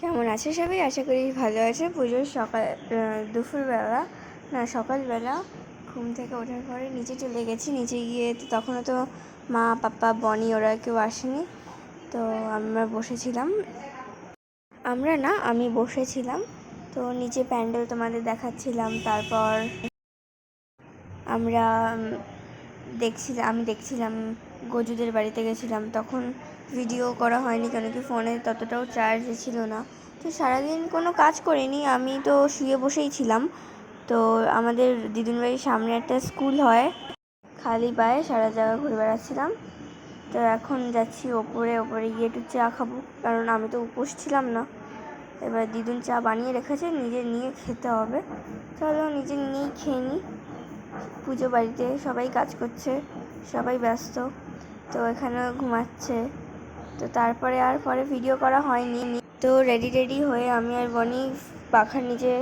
কেমন আছে সবাই? আশা করি ভালো আছে। পুজোর দুপুরবেলা না সকালবেলা ঘুম থেকে ওঠার পরে নিচে চলে গেছি। নিচে গিয়ে তো তখনও তো মা, পাপা, বনি ওরা কেউ আসেনি। তো আমি বসেছিলাম। তো নিচে প্যান্ডেল তোমাদের দেখাচ্ছিলাম। তারপর আমি দেখছিলাম গজুদের বাড়িতে গেছিলাম। তখন ভিডিও করা হয়নি, কেন কি ফোনে ততটাও চার্জ ছিল না। তো সারাদিন কোনো কাজ করিনি, আমি তো শুয়ে বসেই ছিলাম। তো আমাদের দিদুন বাড়ির সামনে একটা স্কুল হয়, খালি পায়ে সারা জায়গা ঘুরে বেড়াচ্ছিলাম। তো এখন যাচ্ছি ওপরে গিয়ে একটু চা খাবো, কারণ আমি তো উপোস ছিলাম না। এবার দিদুন চা বানিয়ে রেখেছে, নিজে নিয়ে খেতে হবে। চলো নিজে নিয়েই খেয়ে নিই। পুজো বাড়িতে সবাই কাজ করছে, সবাই ব্যস্ত। তো এখানেও ঘুমাচ্ছে। তো তারপরে আর পরে ভিডিও করা হয়নি। তো রেডি হয়ে আমি আর বনি পাখার নিচে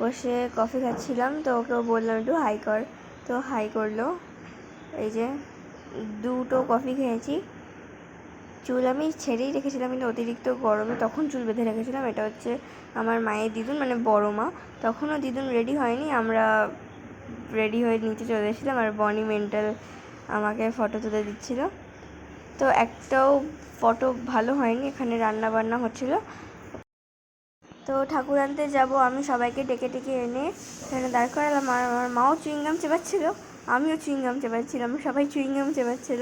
বসে কফি খাচ্ছিলাম। তো ওকেও বললাম একটু হাই কর, তো হাই করলো। এই যে 2টো কফি খেয়েছি। চুল আমি ছেড়েই রেখেছিলাম, কিন্তু অতিরিক্ত গরমে তখন চুল বেঁধে রেখেছিলাম। এটা হচ্ছে আমার মায়ের দিদুন, মানে বড়ো মা। তখনও দিদুন রেডি হয়নি, আমরা রেডি হয়ে নিচে চলে এসেছিলাম। আর বনি মেন্টাল আমাকে ফটো তুলে দিচ্ছিল। তো একটাও ফটো ভালো হয়নি, এখানে রান্না বান্না হচ্ছিল। তো ঠাকুর আনতে যাব, আমি সবাইকে ডেকে এনে এখানে দাঁড় করালাম। আর আমার মাও চুইংগাম চেবাচ্ছিল, আমিও চুইংগাম চেবাচ্ছিলাম, সবাই চুইংগাম চেবাচ্ছিল।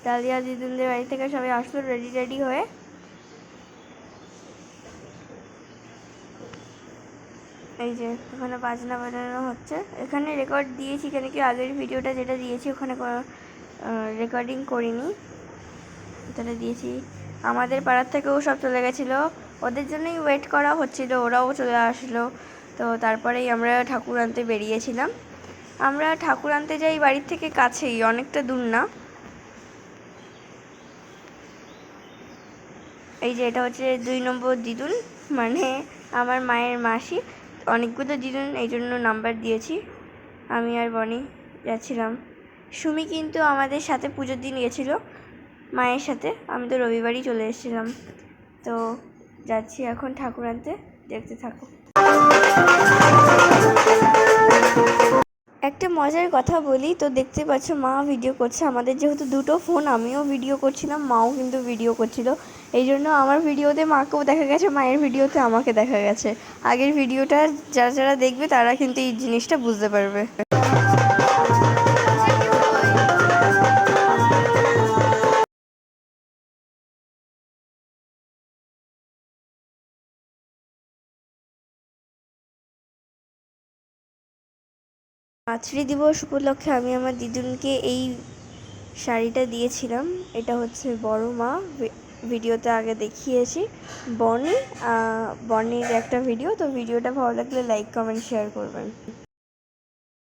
ডালিয়া দিদুনদের বাড়ি থেকে সবাই আসলো রেডি হয়ে। এই যে ওখানে বাজনা বাজানো হচ্ছে। এখানে রেকর্ড দিয়েছি, কেন কি আগের ভিডিওটা যেটা দিয়েছি ওখানে রেকর্ডিং করিনি, তাহলে দিয়েছি। আমাদের পাড়ার থেকেও সব চলে গেছিলো, ওদের জন্যই ওয়েট করা হচ্ছিল, ওরাও চলে আসলো। তো তারপরেই আমরা ঠাকুর আনতে বেরিয়েছিলাম। আমরা ঠাকুর আনতে যাই বাড়ির থেকে কাছেই, অনেকটা দূর না। এই যে এটা হচ্ছে 2 নম্বর দিদুন, মানে আমার মায়ের মাসি। অনেকগুলো দিদুন, এই জন্য নাম্বার দিয়েছি। আমি আর বনি যাচ্ছিলাম। সুমি কিন্তু আমাদের সাথে পুজোর দিন গেছিলো মায়ের সাথে, আমি তো রবিবারই চলে এসেছিলাম। তো যাচ্ছি এখন ঠাকুর আনতে, দেখতে থাকো। একটা মজার কথা বলি, তো দেখতে পাচ্ছ মা ভিডিও করছে। আমাদের যেহেতু 2টো ফোন, আমিও ভিডিও করছিলাম, মাও কিন্তু ভিডিও করছিল। এই জন্য আমার ভিডিওতে মাকেও দেখা গেছে, মায়ের ভিডিওতে আমাকে দেখা গেছে। আগের ভিডিওটা যারা দেখবে তারা কিন্তু এই জিনিসটা বুঝতে পারবে। মাতৃদিবস উপলক্ষে আমি আমার দিদুনকে এই শাড়িটা দিয়েছিলাম। এটা হচ্ছে বড় মা, ভিডিওতে আগে দেখিয়েছি। বনির একটা ভিডিও। তো ভিডিওটা ভালো লাগলে লাইক, কমেন্ট, শেয়ার করবেন।